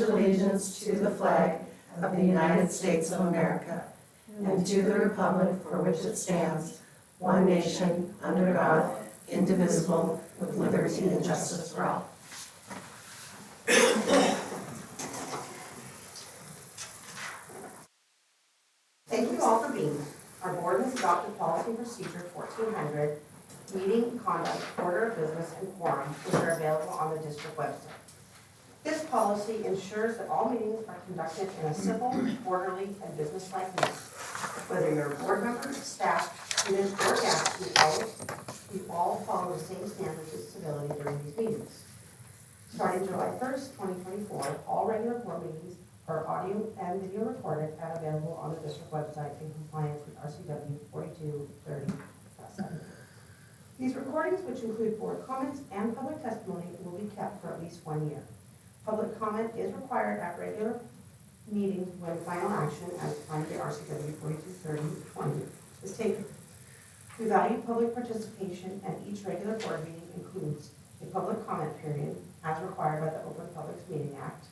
allegiance to the flag of the United States of America and to the republic for which it stands, one nation, under God, indivisible, with liberty and justice for all. Thank you all for being here. Our board has adopted policy and procedure 1400, meeting conduct, order of business, and quorum, which are available on the district website. This policy ensures that all meetings are conducted in a civil, orderly, and businesslike manner. Whether you're a board member, staff, student, or guest, you all follow the same standards of civility during these meetings. Starting July 1st, 2024, all regular board meetings are audio and video recorded and available on the district website in compliance with RCW 4230-7. These recordings, which include board comments and public testimony, will be kept for at least 1 year. Public comment is required at regular meetings when final action, as defined by RCW 4230-20, is taken. We value public participation, and each regular board meeting includes a public comment period as required by the Open Public Meeting Act.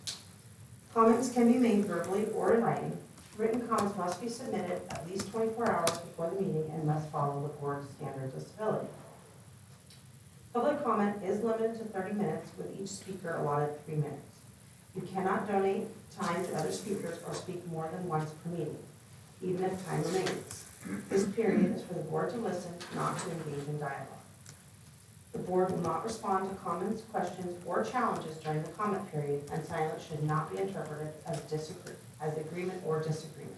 Comments can be made verbally or in writing. Written comments must be submitted at least 24 hours before the meeting and must follow the board's standards of civility. Public comment is limited to 30 minutes, with each speaker allotted 3 minutes. You cannot donate time to other speakers or speak more than once per meeting, even if time remains. This period is for the board to listen, not to engage in dialogue. The board will not respond to comments, questions, or challenges during the comment period, and silence should not be interpreted as agreement or disagreement.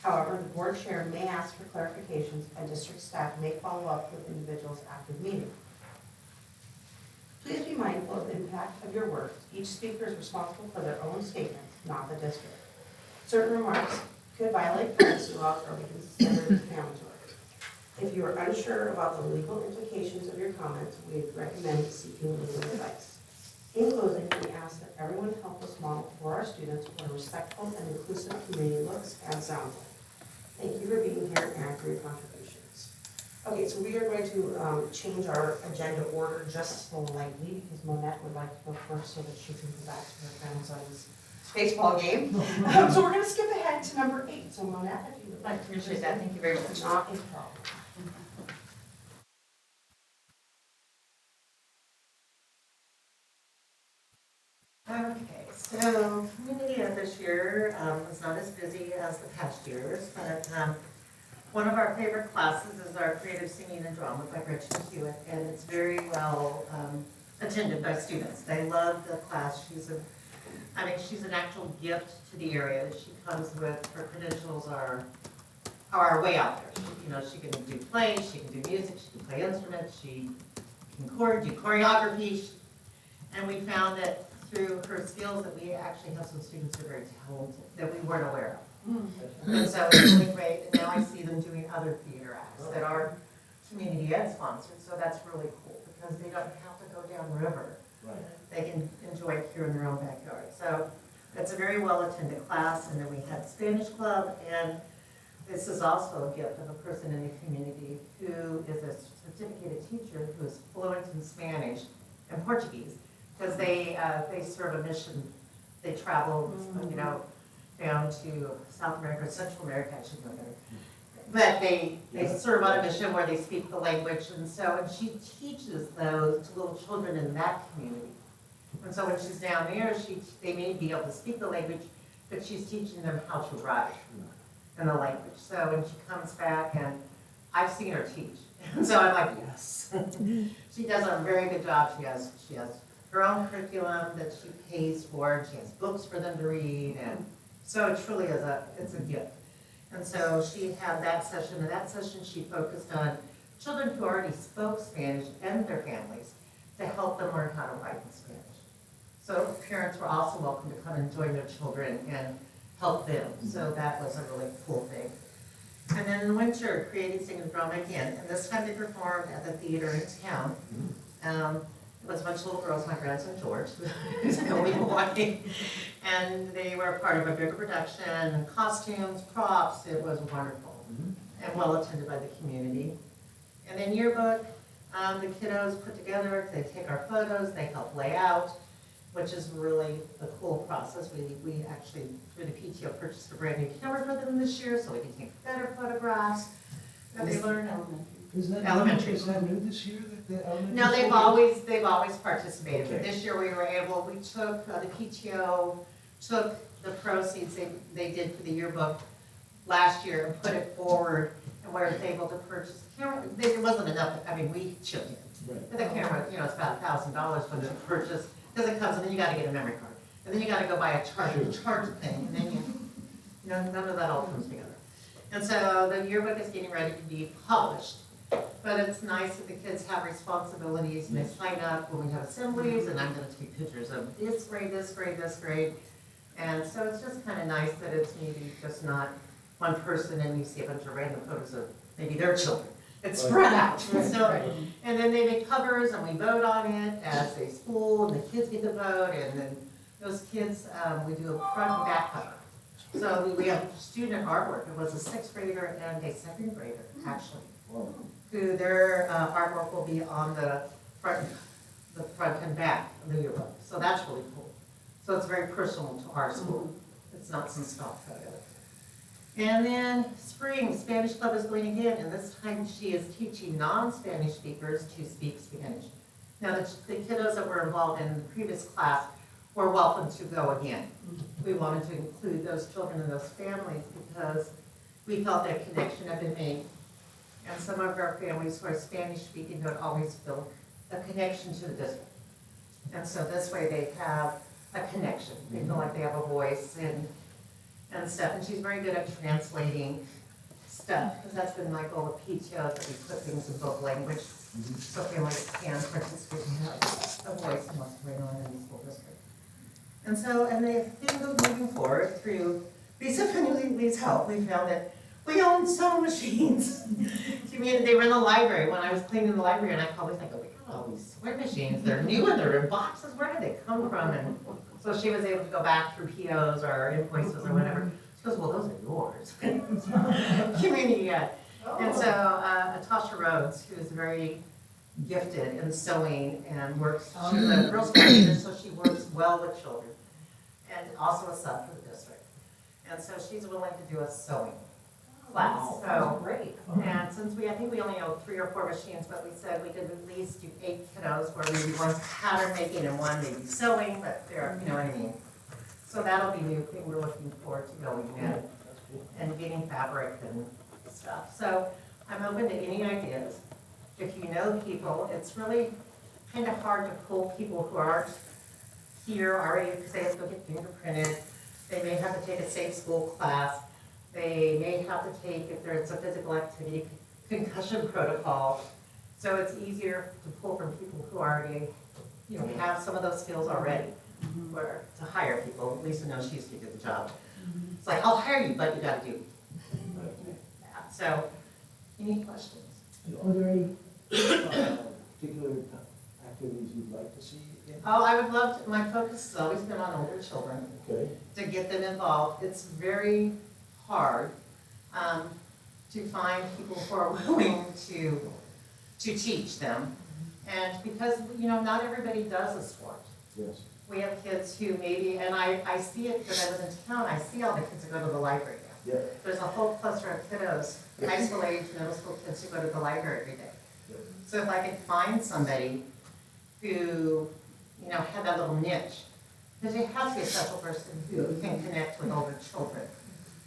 However, the board chair may ask for clarifications, and district staff may follow up with individuals after the meeting. Please be mindful of the impact of your words. Each speaker is responsible for their own statements, not the district. Certain remarks could violate privacy laws or be considered defamatory. If you are unsure about the legal implications of your comments, we recommend seeking legal advice. In closing, we ask that everyone help us model for our students what a respectful and inclusive community looks and sounds like. Thank you for being here and for your contributions. Okay, so we are going to change our agenda order just slightly because Monette would like to go first so that she can go back to her grandson's baseball game. So we're going to skip ahead to number 8. So Monette, if you would like to. Appreciate that. Thank you very much. Not a problem. Okay, so community ed this year was not as busy as the past years, but one of our favorite classes is our creative singing and drama by Gretchen Hewitt, and it's very well attended by students. They love the class. She's an actual gift to the area. She comes with, her credentials are way out there. She can do plays, she can do music, she can play instruments, she can do choreography, and we found that through her skills that we actually have some students who are very talented that we weren't aware of. And so it's really great, and now I see them doing other theater acts that are community ed sponsored, so that's really cool because they don't have to go downriver. Right. They can enjoy it here in their own backyard. So it's a very well attended class, and then we had Spanish club, and this is also a gift of a person in the community who is a certificated teacher who is fluent in Spanish and Portuguese, because they serve a mission. They travel, down to South America, Central America, I should know better. But they serve on a mission where they speak the language, and she teaches those to little children in that community. And so when she's down there, they may be able to speak the language, but she's teaching them how to write in the language. So when she comes back, and I've seen her teach, and so I'm like, yes. She does a very good job. She has her own curriculum that she pays for, and she has books for them to read, and so it truly is it's a gift. And so she had that session, and that session she focused on children who already spoke Spanish and their families to help them learn how to write in Spanish. So parents were also welcome to come and join their children and help them. So that was a really cool thing. And then in winter, creating singing drama again. And this time they performed at the theater in town. It was a bunch of little girls, my grandson George, who's going to be watching. And they were part of a bigger production, costumes, props. It was wonderful and well attended by the community. And then yearbook, the kiddos put together, they take our photos, they help lay out. which is really a cool process. We actually, through the PTO, purchased a brand new camera for them this year, so we can take better photographs. And they learn Is that Elementary. Is that new this year, that the elementary? No, they've always participated, but Okay. this year we took, the PTO took the proceeds they did for the yearbook last year and put it forward, and we were able to purchase a camera. There wasn't enough, I mean, we chipped in. Right. But the camera, it's about $1,000 for the purchase, because it comes, and then you gotta get a memory card. And then you gotta go buy a charge thing, and then none of that all comes together. And so the yearbook is getting ready to be published. But it's nice that the kids have responsibilities, and they sign up when we have assemblies, and I'm gonna take pictures of this grade, this grade, this grade. And so it's just kinda nice that it's maybe just not one person and you see a bunch of random photos of maybe their children. It's spread out. So, and then they make covers and we vote on it as a school, and the kids get to vote, and then those kids, we do a front and back cover. So we have student artwork. It was a 6th grader and a 2nd grader, actually, Wow. who their artwork will be on the front and back of the yearbook. So that's really cool. So it's very personal to our school. It's not some stock photo. And then spring, Spanish Club is going again, and this time she is teaching non-Spanish speakers to speak Spanish. Now, the kiddos that were involved in the previous class were welcome to go again. We wanted to include those children and those families because we felt that connection had been made. And some of our families who are Spanish speaking don't always feel a connection to the district. And so this way they have a connection. They feel like they have a voice and stuff. And she's very good at translating stuff, because that's been my goal with PTO, is that we put things in both language so families can participate and have a voice in what's going on in the school district. And so, and they think of moving forward through Lisa Finley's help, we found that we own sewing machines. They run the library. When I was cleaning the library, and I always think, oh, we got all these sewing machines. They're new and they're in boxes. Where did they come from? And so she was able to go back through POs or invoices or whatever. She goes, well, those are yours. Community yet. And so Natasha Rhodes, who is very gifted in sewing and works, she's a Girl Scout leader, so she works well with children, and also a sub for the district. And so she's willing to do a sewing class. So Great. and since I think we only own 3 or 4 machines, but we said we could at least do 8 kiddos, where maybe one's pattern making and one maybe sewing, but they're, you know what I mean? So that'll be a new thing we're looking forward to going in and getting fabric and stuff. So I'm open to any ideas. If you know people, it's really kind of hard to pull people who aren't here already, because they have to go get fingerprinted. They may have to take a safe school class. They may have to take, if there's a physical activity, concussion protocol. So it's easier to pull from people who already, have some of those skills already, or to hire people. Lisa knows she used to do the job. It's like, I'll hire you, but you gotta do that. So, any questions? Are there any particular activities you'd like to see again? Oh, I would love to, my focus has always been on older children, Okay. to get them involved. It's very hard to find people who are willing to teach them. And because, not everybody does a sport. Yes. We have kids who maybe, and I see it because I live in town, I see all the kids who go to the library now. Yeah. There's a whole cluster of kiddos, high school age, middle school kids who go to the library every day. Yeah. So if I could find somebody who, had that little niche, because you have to be a special person who can connect with older children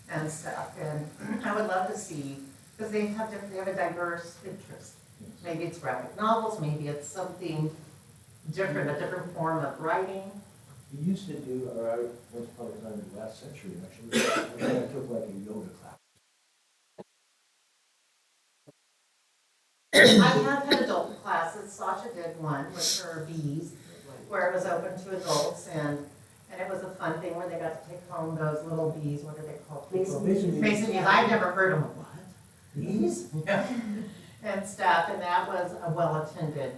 and stuff. And I would love to see, because they have a diverse interest. Maybe it's graphic novels, maybe it's something different, a different form of writing. We used to do, or I, once upon a time in the last century, actually, I took like a yoga class. I have had adult classes. Sasha did one with her bees, where it was open to adults, and it was a fun thing where they got to take home those little bees. What are they called? Mason bees. Mason bees. I've never heard of them. What? Bees? And stuff, and that was a well-attended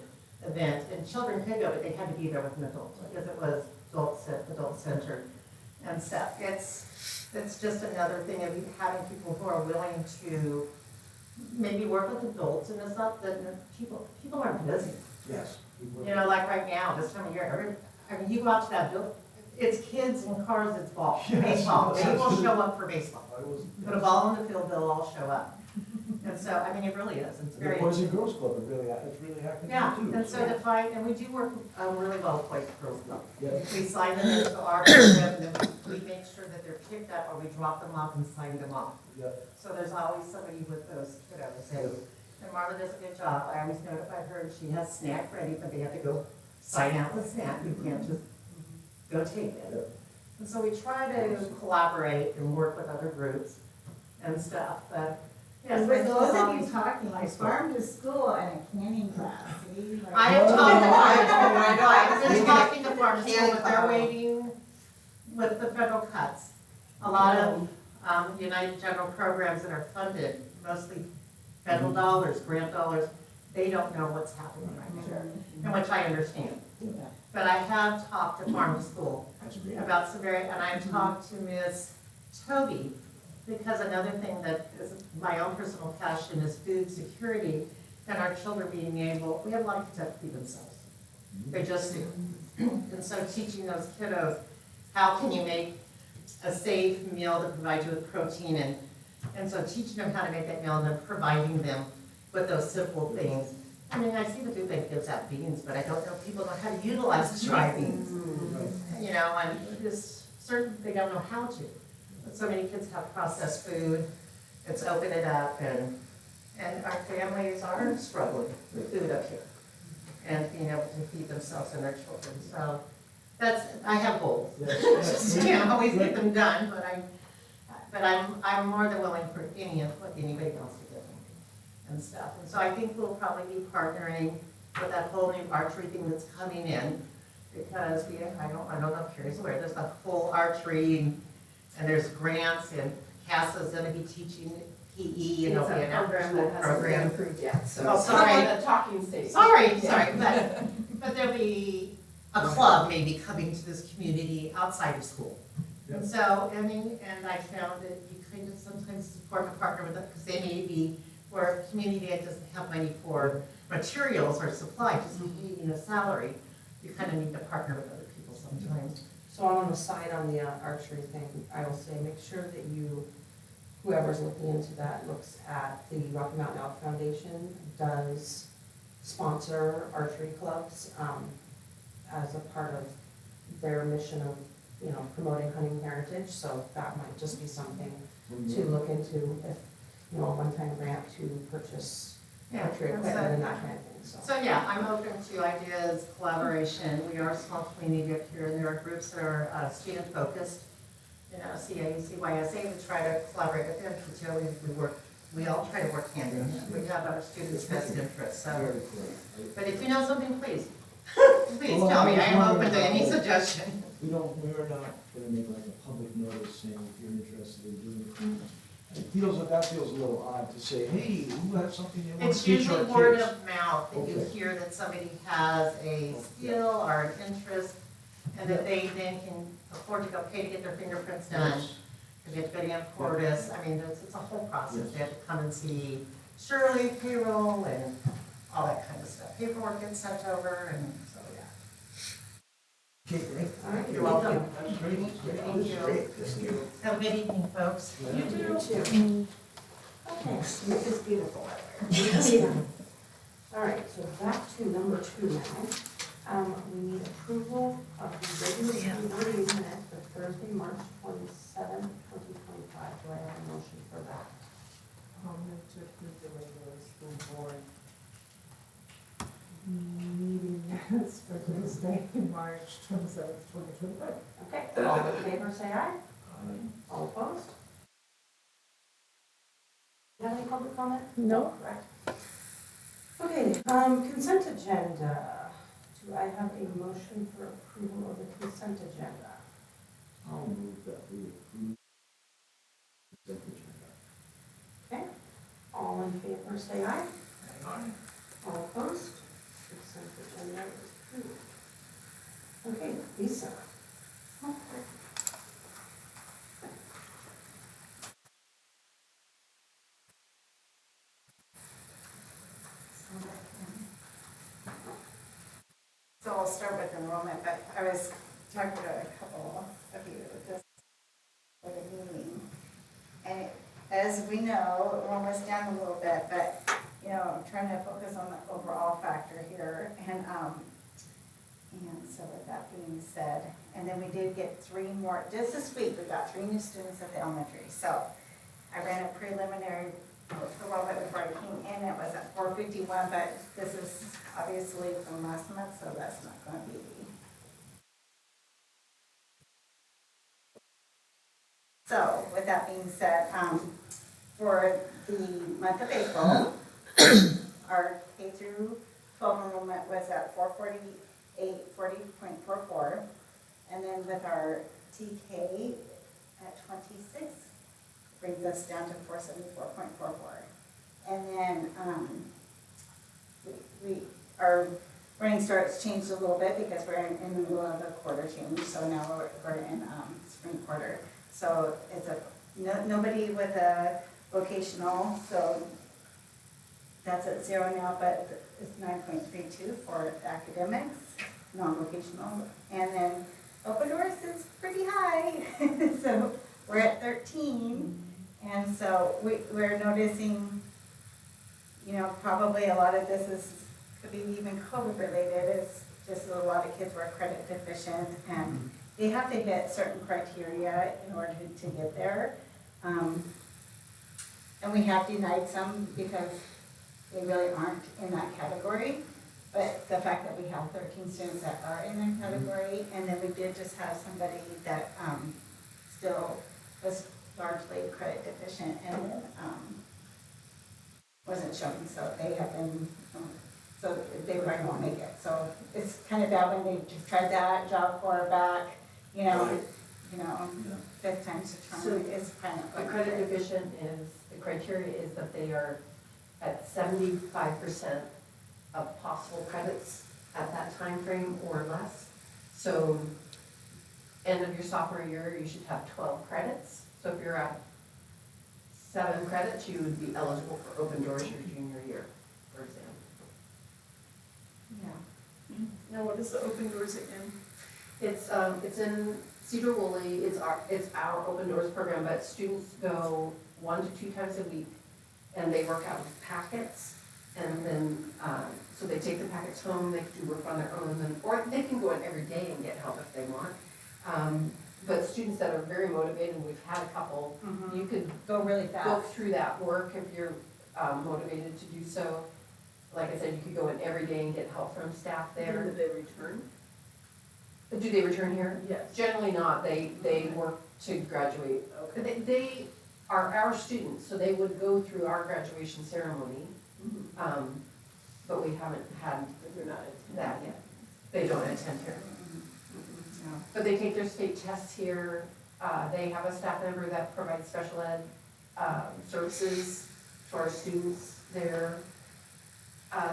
event, and children could go, but they had to be there with an adult, because it was adult-centered and stuff. It's just another thing of having people who are willing to maybe work with adults, and it's not that people aren't busy. Yes. Like right now, this time of year, I mean, you go out to that building, it's kids and cars, it's ball, Yes, baseball. yes, They will absolutely. show up for baseball. I was. Put a ball on the field, they'll all show up. And so, I mean, it really is, it's The very. Boys and Girls Club, it's really active Yeah, too. and so to find, and we do work really well with Boys and Girls Club. Yeah. We sign them into our program, and then we make sure that they're picked up, or we drop them off and sign them off. Yeah. So there's always somebody with those kiddos, and Marla does a good job. I always notify her, and she has snack ready, but they have to go sign out the snack, you can't just go take Yeah. it. And so we try to collaborate and work with other groups and stuff, but, yes. And with it's those of always you talking, high like school. farm to school and a canning class, see? like- I have talked to I know, I've been I- talking to farm to school, Canning but they're club. waiting with the federal cuts. A lot of United General programs that are funded, mostly federal dollars, grant dollars, they don't know what's happening right now, and which I understand. Yeah. But I have talked to farm to school That's great. about some very, and I've talked to Ms. Toby, because another thing that is my own personal passion is food security, and our children being able, we have a lot of kids that feed themselves. They just do. And so teaching those kiddos, how can you make a safe meal that provides you with protein, and so teaching them how to make that meal and then providing them with those simple things. I mean, I see the food bank gives out beans, but I don't know if people know how to utilize the dry beans. You know, and just certain, they don't know how to. But so many kids have processed food, it's opened it up, and our families are struggling with food up here. And being able to feed themselves and their children, so that's, I have goals. Yes. Just can't always get them done, but I'm more than willing for any input anybody else to give me and stuff. And so I think we'll probably be partnering with that whole new archery thing that's coming in, because I don't know if Carrie's aware, there's a full archery, and there's grants, and CASA's gonna be teaching PE, and it'll be an after-school program. approved yet, so. Oh, it's sorry. still in the talking stage. Sorry, but there'll be a club maybe coming to this community outside of school. And so, I mean, and I found that you kind of sometimes support a partner with it, because they may be, where a community that doesn't have money for materials or supply, just paying a salary, you kind of need to partner with other people sometimes. So on the side on the archery thing, I will say, make sure that you, whoever's looking into that, looks at the Rocky Mountain Elk Foundation does sponsor archery clubs, as a part of their mission of, you know, promoting hunting heritage, so that might just be something to look into, if, you know, a one-time grant to purchase Yeah, archery and equipment and so- that kind of thing, so. So yeah, I'm open to ideas, collaboration. We are a small community up here, and there are groups that are student focused. You know, CAU, CYSA, we try to collaborate with them, PTO, we all try to work hand in hand. We have our students' best interests, so. Very cool. But if you know something, please, please Well, tell me. I am I was open to any wondering- suggestion. We are not gonna make like a public notice saying if you're interested in doing it. That feels a little odd to say, hey, who has something they want It's to teach usually our word kids? of mouth, that you Okay. hear that somebody has a skill or an interest, and that they then can afford to go pay to get their fingerprints done. Yes. Because you have to go to Cordis, I mean, it's a whole process, Yes. they have to come and see Shirley, payroll, and all that kind of stuff. Paperwork gets sent over, and so, yeah. Okay, great. All right, You're welcome. That's great. Thank This is you. great. Thank you. Have a good evening, folks. You too. Okay, this is beautiful. All right, so back to number 2 now. We need approval of the regular school board meeting minutes for Thursday, March 27th, 2025. Do I have a motion for that? I'll move to approve the regular school board Meeting minutes for Tuesday, March 27th, 2025. Okay, all in favor, say aye. All opposed? Do you have any public comment? No. Correct. Okay, consent agenda. Do I have a motion for approval of the consent agenda? I'll move that we approve. the consent agenda. Okay, all in favor, say aye. All opposed? Consent agenda is approved. Okay, Lisa. So we'll start with enrollment, but I was talking to a couple of you this for the meeting. And as we know, enrollment's down a little bit, but, you know, I'm trying to focus on the overall factor here. And so with that being said, and then we did get 3 more, just this week, we got 3 new students at the elementary. So I ran a preliminary enrollment before I came in, it was at 451, but this is obviously from last month, so that's not going to be. So with that being said, for the month of April, our K through 12 enrollment was at 40.44, and then with our TK at 26, brings us down to 474.44. And then our running starts changed a little bit because we're in the middle of a quarter change, so now we're in spring quarter. So it's nobody with a vocational, so that's at 0 now, but it's 9.32 for academics, non-vocational. And then open doors is pretty high, so we're at 13. And so we're noticing, you know, probably a lot of this could be even COVID related. It's just a lot of kids were credit deficient and they have to hit certain criteria in order to get there. And we have denied some because they really aren't in that category. But the fact that we have 13 students that are in that category, and then we did just have somebody that still was largely credit deficient and wasn't showing, so they have been, so they probably won't make it. So it's kind of bad when they just tried that, job corps back, you know, fifth time's a charm. So It's kind of. A credit deficient is, the criteria is that they are at 75% of possible credits at that time frame or less. So end of your sophomore year, you should have 12 credits. So if you're at 7 credits, you would be eligible for open doors your junior year, for example. Yeah. Now, what is the open doors again? It's in Cedar Woolley, it's our open doors program, but students go 1 to 2 times a week and they work out of packets. And then, so they take the packets home, they can do work on their own, or they can go in every day and get help if they want. But students that are very motivated, we've had a couple, you could Go really go fast. through that work if you're motivated to do so. Like I said, you could go in every day and get help from staff When there. do they return? Do they return here? Yes. Generally not, they work to graduate. Okay. They are our students, so they would go through our graduation ceremony. But we haven't had But they're not that yet. They don't attend here. No. But they take their state tests here. They have a staff member that provides special ed services to our students there.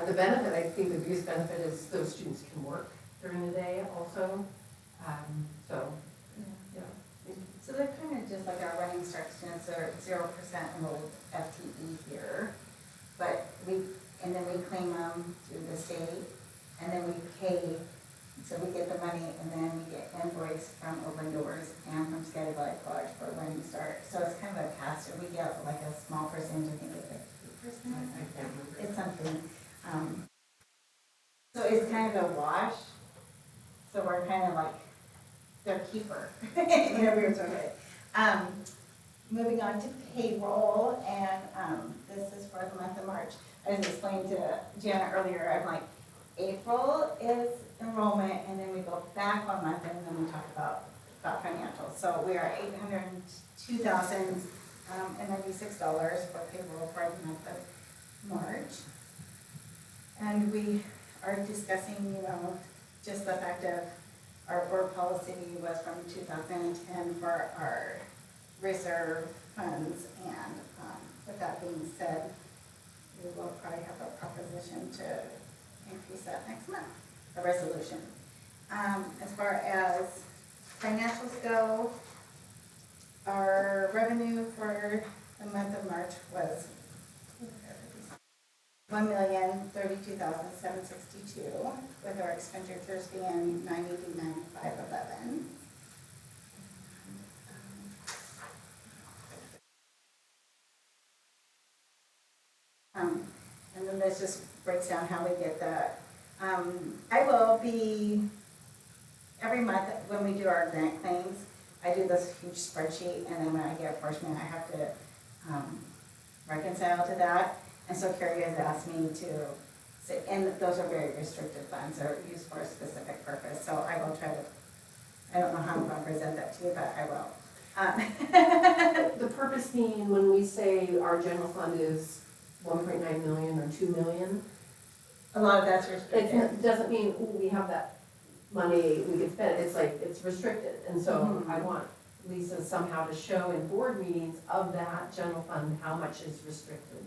The benefit, I think the biggest benefit is those students can work during the day also. So, yeah. So they're kind of just like our running start students are 0% enrolled FTE here. But and then we claim them through the state, and then we pay, so we get the money, and then we get invoice from Open Doors and from Scotty Valley College for running start. So it's kind of a pass-through. We get like a small percentage, I think it's like 8%. I can't remember. It's something. So it's kind of a wash. So we're kind of like their keeper. You know, we were talking about it. Moving on to payroll, and this is for the month of March. I was explaining to Jana earlier, I'm like, April is enrollment, and then we go back 1 month, and then we talk about financials. So we are $802,096 for payroll for the month of March. And we are discussing, you know, just the fact of our board policy was from 2010 for our reserve funds, and with that being said, we will probably have a proposition to increase that next month, a resolution. As far as financials go, our revenue for the month of March was $1,032,762, with with our expenditures being 989,511. And then this just breaks down how we get that. I will be, every month when we do our grant claims, I do this huge spreadsheet, and then when I get a portion, I have to reconcile to that. And so Carrie has asked me to, and those are very restricted funds, they're used for a specific purpose, so I will try to, I don't know how I'm gonna present that to you, but I will. The purpose being, when we say our general fund is 1.9 million or 2 million, A lot of that's restricted. it doesn't mean, ooh, we have that money, we can spend it, it's like, it's restricted. And so I want Lisa somehow to show in board meetings of that general fund, how much is restricted.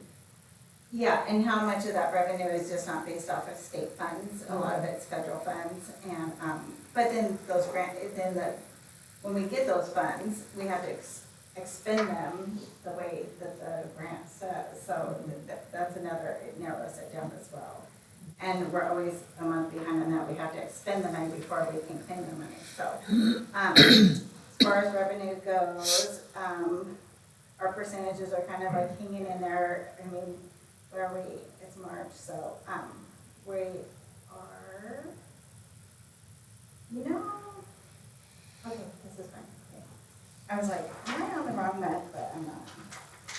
Yeah, and how much of that revenue is just not based off of state funds, a lot of it's federal funds, and, but then those when we get those funds, we have to expend them the way that the grant says, so that's another, it narrows it down as well. And we're always a month behind on that, we have to expend the money before we can claim the money, so. As far as revenue goes, our percentages are kind of like hanging in there, I mean, where are we, it's March, so, we are, okay, this is fine. Okay. I was like, am I on the wrong month, but I'm not.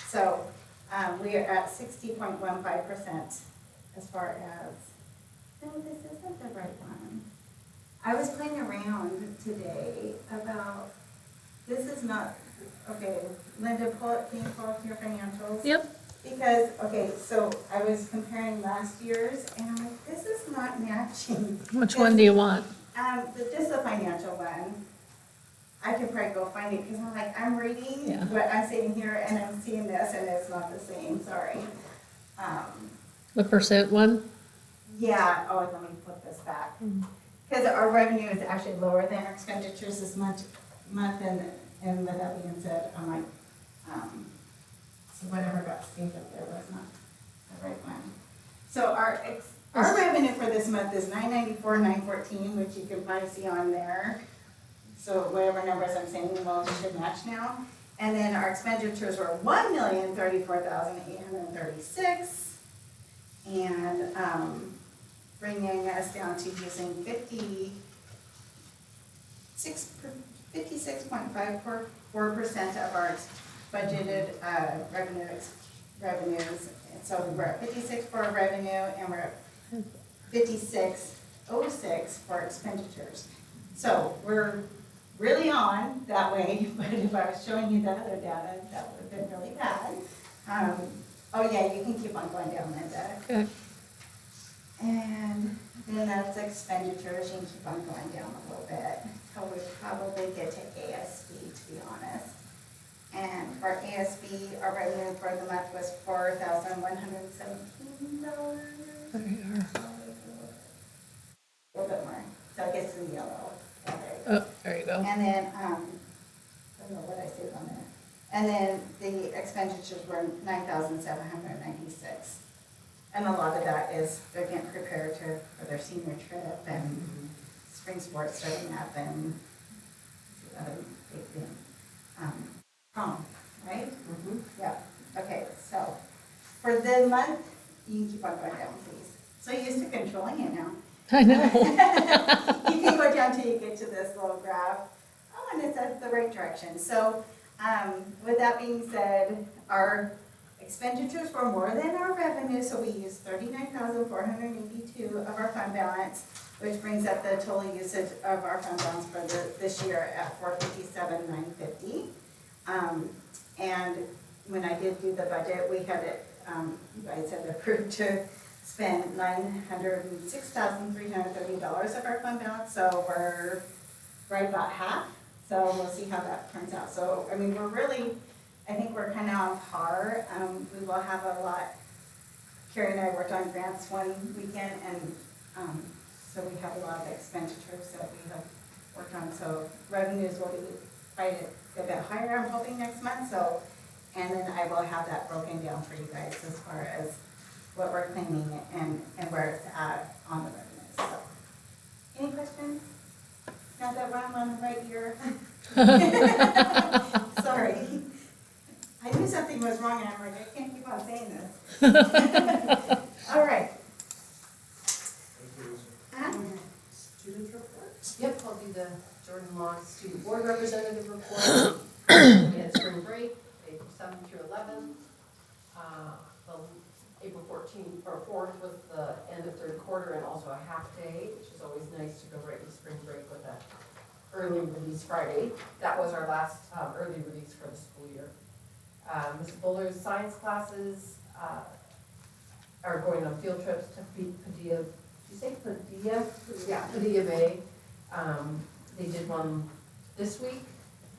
So, we are at 60.15% as far as, no, this isn't the right one. I was playing around today about, this is not, okay, Linda, can you pull up your financials? Yep. Because, okay, so I was comparing last year's, and I'm like, this is not matching. Which one do you want? Just the financial one. I could probably go find it, because I'm like, I'm reading Yeah. what I'm seeing here, and I'm seeing this, and it's not the same, sorry. The percent one? Yeah, oh, let me flip this back. Because our revenue is actually lower than our expenditures this month, and with that being said, I'm like, so whatever got saved up there was not the right one. So our revenue for this month is $994,914, which you can probably see on there. So whatever numbers I'm saying, well, it should match now. And then our expenditures were $1,034,836, and bringing us down to using 56.54% of our budgeted revenues. And so we're at 56 for our revenue, and we're at 56.06 for expenditures. So we're really on that way, but if I was showing you the other data, that would have been really bad. Oh yeah, you can keep on going down, Linda. Okay. And then that's expenditures, you can keep on going down a little bit, till we probably get to ASB, to be honest. And for ASB, our revenue for the month was $4,117. A little bit more, so it gets to the yellow. Okay. Oh, there you go. And then, I don't know what I said on there. And then the expenditures were $9,796. And a lot of that is they're getting prepared for their senior trip and spring sports starting up and other big thing. Prom, right? Yeah, okay, so for the month, you can keep on going down, please. So you're used to controlling it now. I know. You can go down till you get to this little graph. Oh, and it's at the right direction. So, with that being said, our expenditures were more than our revenue, so we used $39,482 of our fund balance, which brings up the total usage of our fund balance for this year at $457,950. And when I did do the budget, we had it, you guys had approved to spend $906,330 of our fund balance, so we're right about half. So we'll see how that turns out. So, I mean, I think we're kind of on par. We will have a lot, Carrie and I worked on grants one weekend, and so we have a lot of expenditures that we have worked on. So revenues will be quite a bit higher, I'm hoping, next month. So, and then I will have that broken down for you guys as far as what we're claiming and where it's at on the revenues. So, at the wrong one right here. Sorry. I knew something was wrong and I'm like, I can't keep on saying this. All right. Huh? Student reports? Yep, I'll do the Jordan Long Student Board Representative report. We had spring break, April 7th through 11th. The April 14th or 4th was the end of third quarter and also a half day, which is always nice to go right with spring break with a early release Friday. That was our last early release for the school year. Ms. Buller's science classes are going on field trips to Padilla. Did you say Padilla? Yeah, Padilla Bay. They did one this week.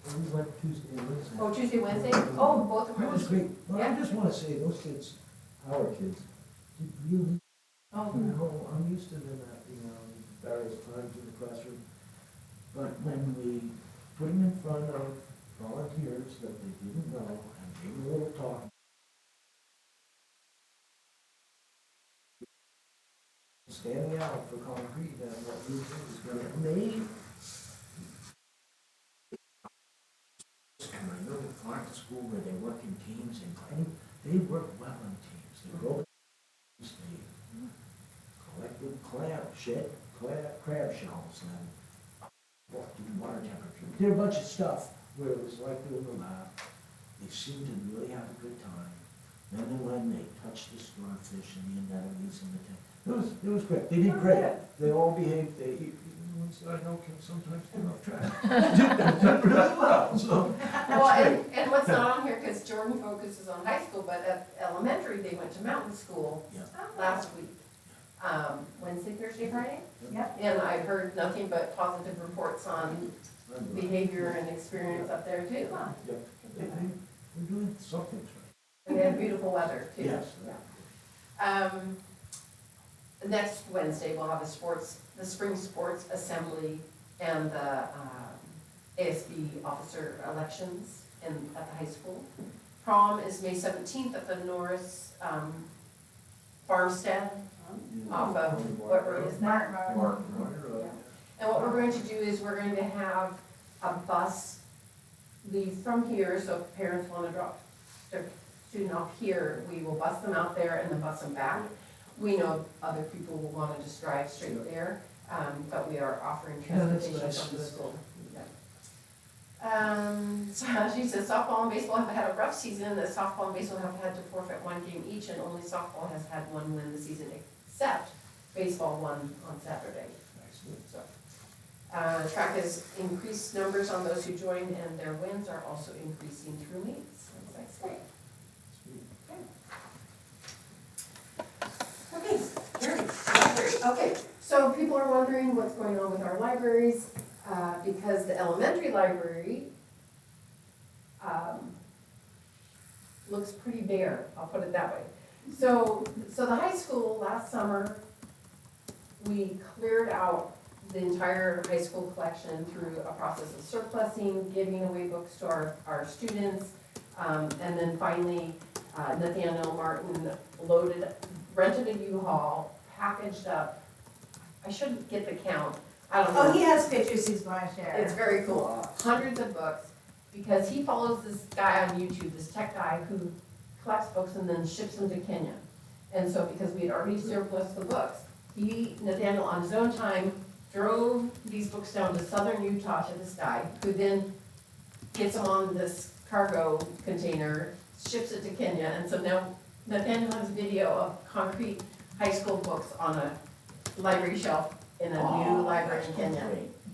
We went Tuesday and Wednesday. Oh, Tuesday, Wednesday? Oh, both of That them. was great. Well, I Yeah. just wanna say, those kids, our kids, did really, Oh, you know, I'm used to them at, various times in the classroom. But when we put them in front of volunteers that they didn't know and gave them a little talk, standing out for concrete and what we think is gonna, and I know they aren't a school where they work in teams, and they work well in teams. They grow teams, they collected crab shells and water temperature. Did a bunch of stuff where it was like doing a lab. They seemed to really have a good time. Then and when they touched the starfish and the anemones and the it was great. They did great. They all behaved. Even the ones that I know can sometimes get off track. Did really well. So well, and what's not on here, because Jordan focuses on high school, but at elementary, they went to mountain school Yeah. last week. Wednesday, Thursday, Friday? Yep. And I've heard nothing but positive reports on behavior and experience up there too. They're doing something right. And they had beautiful weather too. Yes. Next Wednesday, we'll have the spring sports assembly and the ASB officer elections at the high school. Prom is May 17th at the Norris Farmstead off of, what road is that? Martin Martin. And what we're going to do is we're going to have a bus leave from here, so if parents want to drop their student off here, we will bus them out there and then bus them back. We know other people will want to just drive straight there, but we are offering transportation nice. from the school. So she says softball and baseball have had a rough season. The softball and baseball have had to forfeit one game each, and only softball has had one win this season, except baseball won on Saturday. So, track has increased numbers on those who joined, and their wins are also increasing through meets. That's great. Okay, libraries. Okay, so people are wondering what's going on with our libraries, because the elementary library looks pretty bare, I'll put it that way. So the high school last summer, we cleared out the entire high school collection through a process of surplusing, giving away books to our students, and then finally, Nathaniel Martin rented a U-Haul, packaged up, I shouldn't get the count, I don't know. Oh, he has pictures he's going to share. It's very cool, hundreds of books, because he follows this guy on YouTube, this tech guy who collects books and then ships them to Kenya. And so because we had already surplused the books, Nathaniel on his own time drove these books down to southern Utah to this guy, who then gets them on this cargo container, ships it to Kenya, and so now Nathaniel has a video of concrete high school books on a library shelf in a new library in Kenya.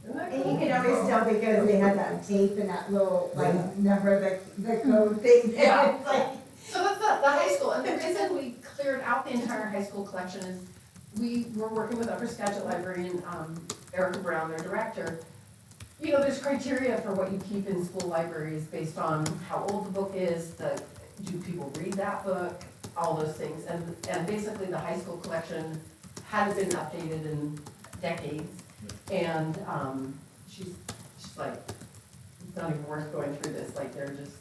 Isn't that And cool? you can always tell because they had that tape and that little, like, number, the code thing. Yeah. It's like, So that's the high school, and the reason we cleared out the entire high school collection is we were working with Upper Skagit librarian, Erica Brown, their director. You know, there's criteria for what you keep in school libraries based on how old the book is, do people read that book, all those things. And basically the high school collection hadn't been updated in decades. And she's like, it's not even worth going through this, like they're just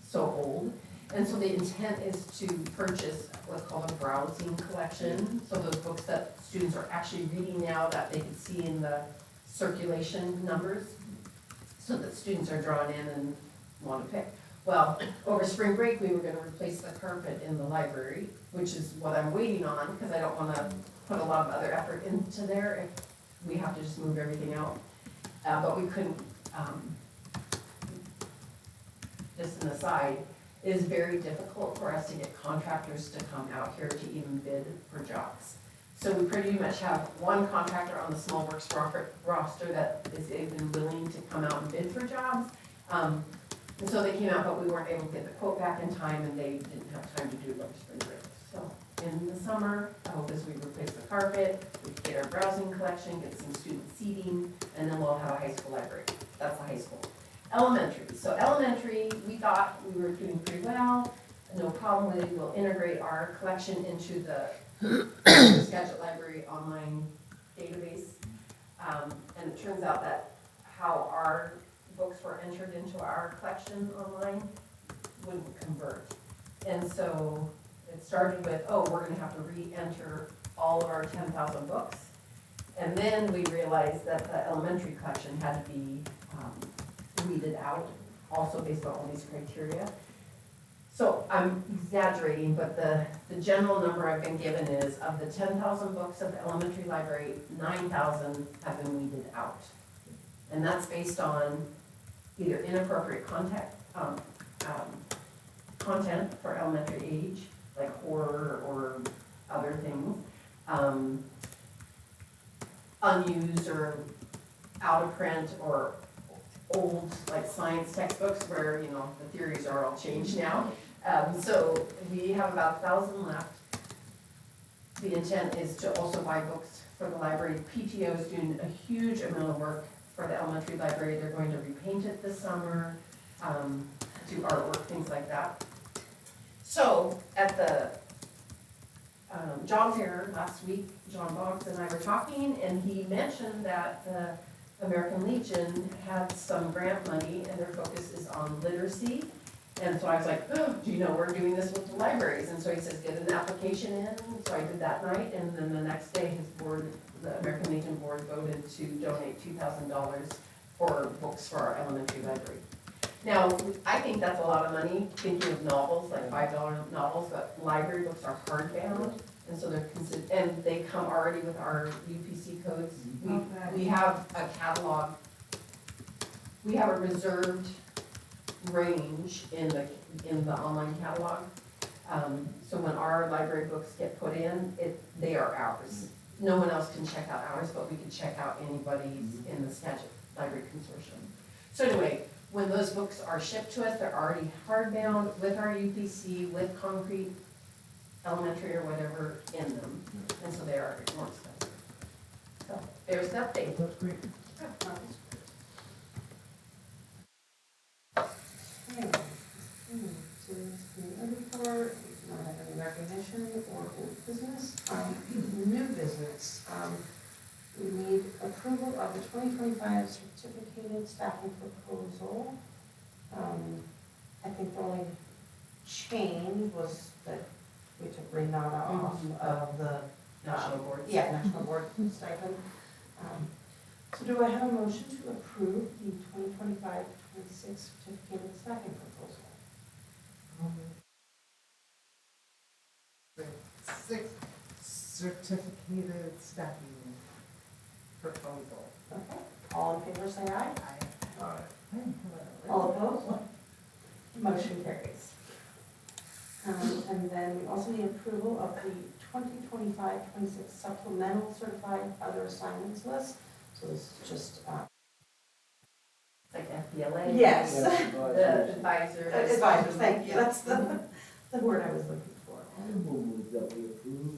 so old. And so the intent is to purchase what's called a browsing collection. So those books that students are actually reading now that they can see in the circulation numbers so that students are drawn in and want to pick. Well, over spring break, we were gonna replace the carpet in the library, which is what I'm waiting on, because I don't wanna put a lot of other effort into there if we have to just move everything out. But we couldn't, just an aside, it is very difficult for us to get contractors to come out here to even bid for jobs. So we pretty much have one contractor on the small works roster that is even willing to come out and bid for jobs. And so they came out, but we weren't able to get the quote back in time, and they didn't have time to do it over spring break. So in the summer, I hope as we replace the carpet, we get our browsing collection, get some student seating, and then we'll have a high school library. That's the high school. Elementary. So elementary, we thought we were doing pretty well. No problem with it. We'll integrate our collection into the Skagit Library online database. And it turns out that how our books were entered into our collection online wouldn't convert. And so it started with, oh, we're gonna have to re-enter all of our 10,000 books. And then we realized that the elementary collection had to be weeded out, also based on all these criteria. So I'm exaggerating, but the general number I've been given is of the 10,000 books of the elementary library, 9,000 have been weeded out. And that's based on either inappropriate content for elementary age, like horror or other things, unused or out of print or old like science textbooks where, you know, the theories are all changed now. So we have about 1,000 left. The intent is to also buy books for the library. PTO is doing a huge amount of work for the elementary library. They're going to repaint it this summer, do artwork, things like that. So at the job fair last week, John Boggs and I were talking, and he mentioned that the American Legion had some grant money and their focus is on literacy. And so I was like, oh, do you know we're doing this with the libraries? And so he says, get an application in. So I did that night, and then the next day his board, the American Legion board, voted to donate $2,000 for books for our elementary library. Now, I think that's a lot of money, thinking of novels, like $5 novels, but library books are hardbound. And so they're and they come already with our UPC codes. We have a catalog, we have a reserved range in the online catalog. So when our library books get put in, they are ours. No one else can check out ours, but we can check out anybody's in the Skagit Library Consortium. So anyway, when those books are shipped to us, they're already hardbound with our UPC, with concrete elementary or whatever in them, and so they are more expensive. So there's the update. That's great. So report, we don't have any recognition or old business. New business, we need approval of the 2025 certificated staffing proposal. I think the only change was that we took Renata off of the National board. Yeah, national board stipend. So do I have a motion to approve the 2025-26 certificated staffing proposal? Certificated staffing proposal. Okay, all in favor say aye. All right. All opposed? Motion carries. And then we also need approval of the 2025-26 supplemental certified other assignments list. So this is just, Like FBLA. Yes. The advisors. advisors, thank you, that's the word I was looking for. I will move that we approve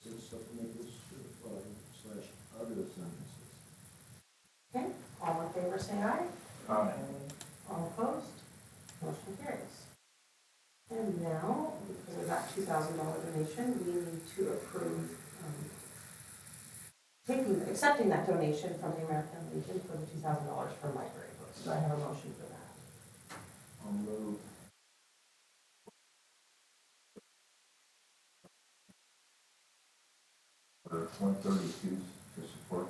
the supplemental / other assignments. Okay, all in favor say aye. All right. All opposed? Motion carries. And now, because of that $2,000 donation, we need to approve accepting that donation from the American Legion for the $2,000 for library books. Do I have a motion for that? I'll move. For 132 to support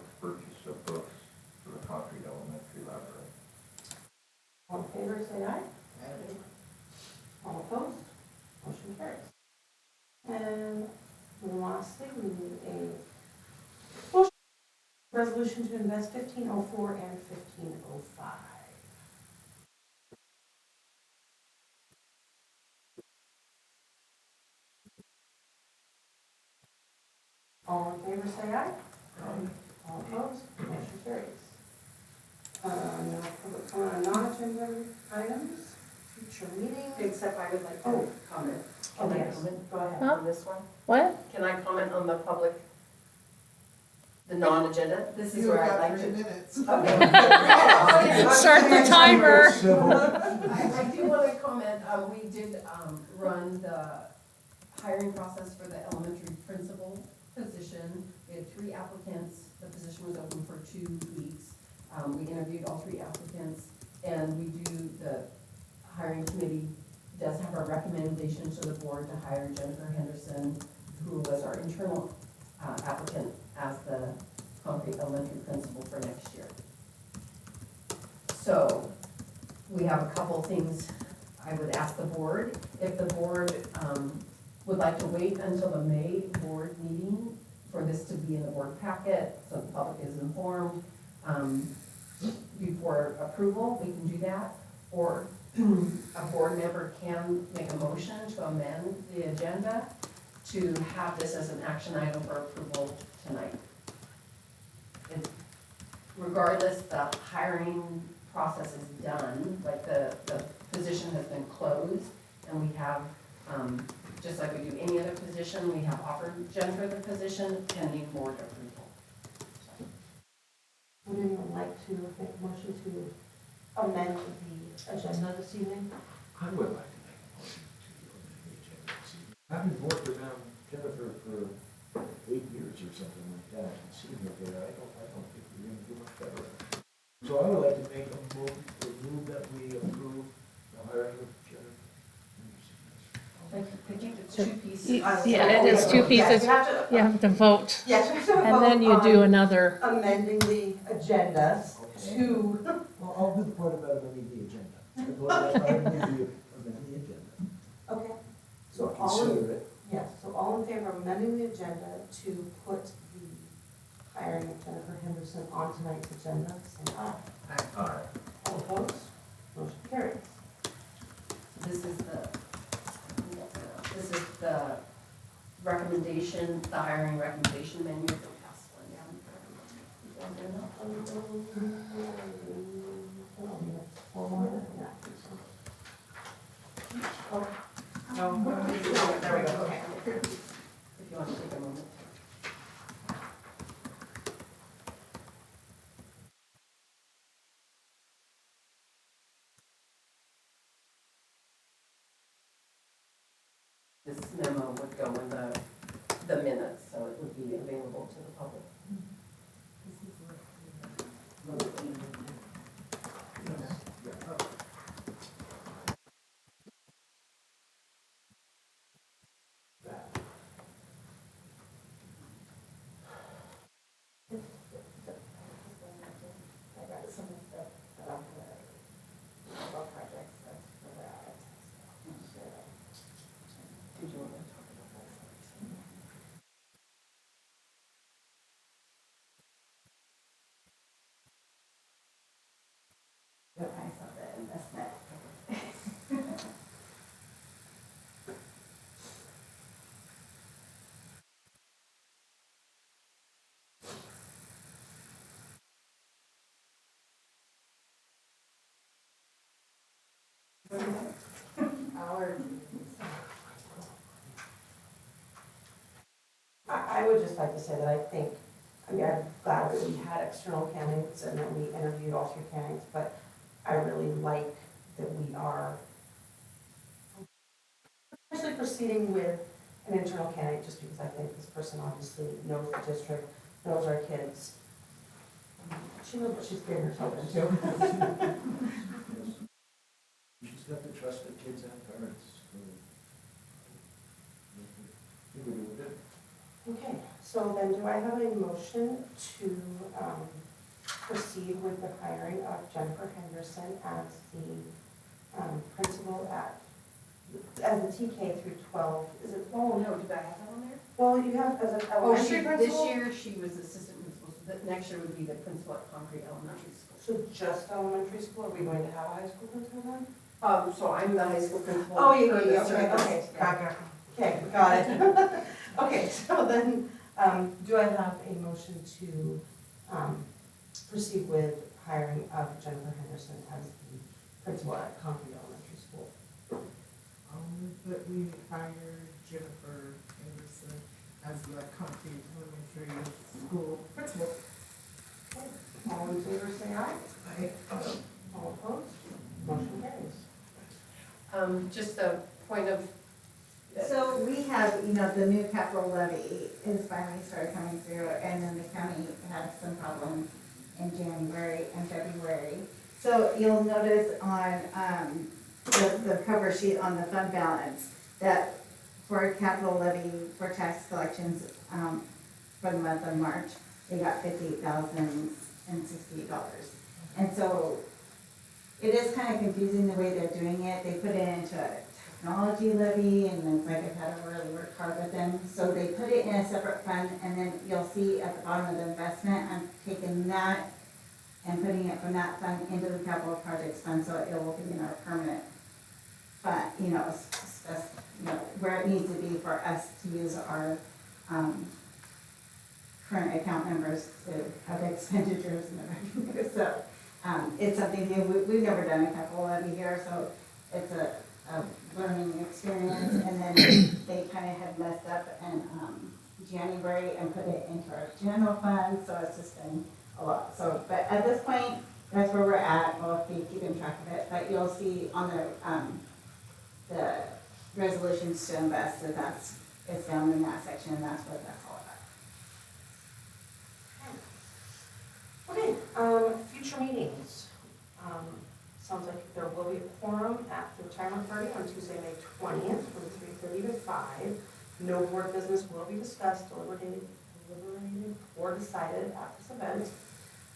Resolution to invest 1504 and 1505. All in favor, say aye. All opposed, motion carries. Now, public comment on non-agenda items, future meetings. Except I would like Oh. to comment. Oh, Can I yes. comment Go ahead. Huh? on this one? What? Can I comment on the public, the non-agenda? This is where I'd like to. minutes. Start the timer. I do want to comment, we did run the hiring process for the elementary principal position. We had 3 applicants, the position was open for 2 weeks. We interviewed all 3 applicants, and the hiring committee does have a recommendation to the board to hire Jennifer Henderson, who was our internal applicant, as the Concrete Elementary principal for next year. So, we have a couple things I would ask the board. If the board would like to wait until the May board meeting for this to be in the board packet, so the public is informed, before approval, we can do that. Or a board member can make a motion to amend the agenda to have this as an action item for approval tonight. Regardless, the hiring process is done, like the position has been closed, and we have, just like we do any other position, we have offered Jennifer the position pending board approval. Would anyone like to make a motion to amend the agenda this evening? I would like to make a motion to amend the agenda this evening. Having worked around Jennifer for 8 years or something like that, and seeing her there, I don't think we're gonna do much better. So I would like to make a move that we approve the hiring of Jennifer Henderson. I think it's 2 pieces. Yeah, it is 2 pieces. Yes, You have to vote, Yes, we have to and then vote you do on another. amending the agenda Okay. to, Well, I'll do the part about amending the agenda. The part about amending the agenda. okay. So all, in- Consider it. yes, so all in favor of amending the agenda to put the hiring of Jennifer Henderson on tonight's agenda, say aye. All right. All opposed? Motion carries. This is the recommendation, the hiring recommendation menu. Don't pass one down. No. There we go, okay. If you want to take a moment. This memo would go in the minutes, so it would be available to the public. I got some of the, projects that were out. Did you want to talk about that? I saw the investment. I would just like to say that I think, I'm glad that we had external candidates and that we interviewed all 3 candidates, but I really like that we are especially proceeding with an internal candidate, just because I think this person obviously knows the district, knows our kids. She knows what she's getting herself into. She's got to trust the kids and parents. You would do it. Okay, so then do I have a motion to proceed with the hiring of Jennifer Henderson as the principal as the TK through 12, is it? Oh, no, did I have that on there? Well, you have as an Oh, elementary this principal? year she was assistant principal, so the next year would be the principal at Concrete Elementary School. So just elementary school, are we going to have a high school principal then? So I'm the high school principal. Oh, you, for okay, the okay, service. gotcha. Okay, got it. Okay, so then, do I have a motion to, proceed with hiring of Jennifer Henderson as the principal at Concord Elementary School? That we hire Jennifer Anderson as the Concrete Elementary School principal. All in favor, say aye. All opposed? Motion carries. Just a point of. So we have, the new capital levy is finally started coming through, and then the county had some problems in January and February. So you'll notice on, the cover sheet on the fund balance that for capital levy for tax collections, for the month of March, they got $58,068. And so it is kind of confusing the way they're doing it. They put it into a technology levy, and it's like I've had to really work hard with them. So they put it in a separate fund, and then you'll see at the bottom of the investment, I'm taking that and putting it from that fund into the capital projects fund, so it will be in our permanent fund, where it needs to be for us to use our, current account numbers to have expenditures and everything. So, it's something new. We've never done a capital levy here, so it's a learning experience. And then they kind of had messed up in January and put it into our general fund, so it's just been a lot. So, but at this point, that's where we're at. We'll be keeping track of it, but you'll see on the resolutions to invest that it's down in that section, and that's what that's all about. Okay, future meetings. Sounds like there will be a quorum at the retirement party on Tuesday, May 20th, from 3:30 to 5. No board business will be discussed, deliberated, or decided at this event.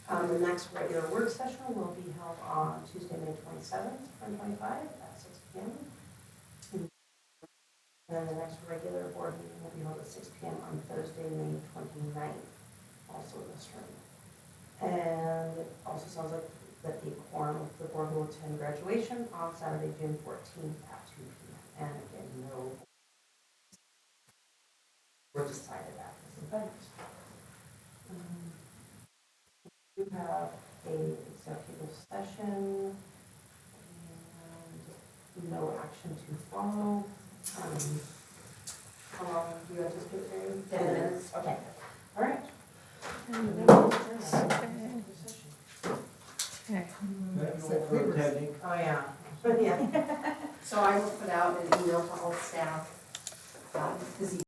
The next regular work session will be held on Tuesday, May 27th, 2025 at 6 p.m. And then the next regular board meeting will be held at 6 p.m. on Thursday, May 29th, also in this room. And it also sounds like that the quorum of the board will attend graduation on Saturday, June 14th at 2 p.m. And again, no were decided at this event. We have a executive session and no action to follow. How long do you anticipate, Terry? 10 minutes? Okay. All right. Okay. Thank you all for attending. Oh, yeah. Yeah. So I will put out an email to all staff, this evening.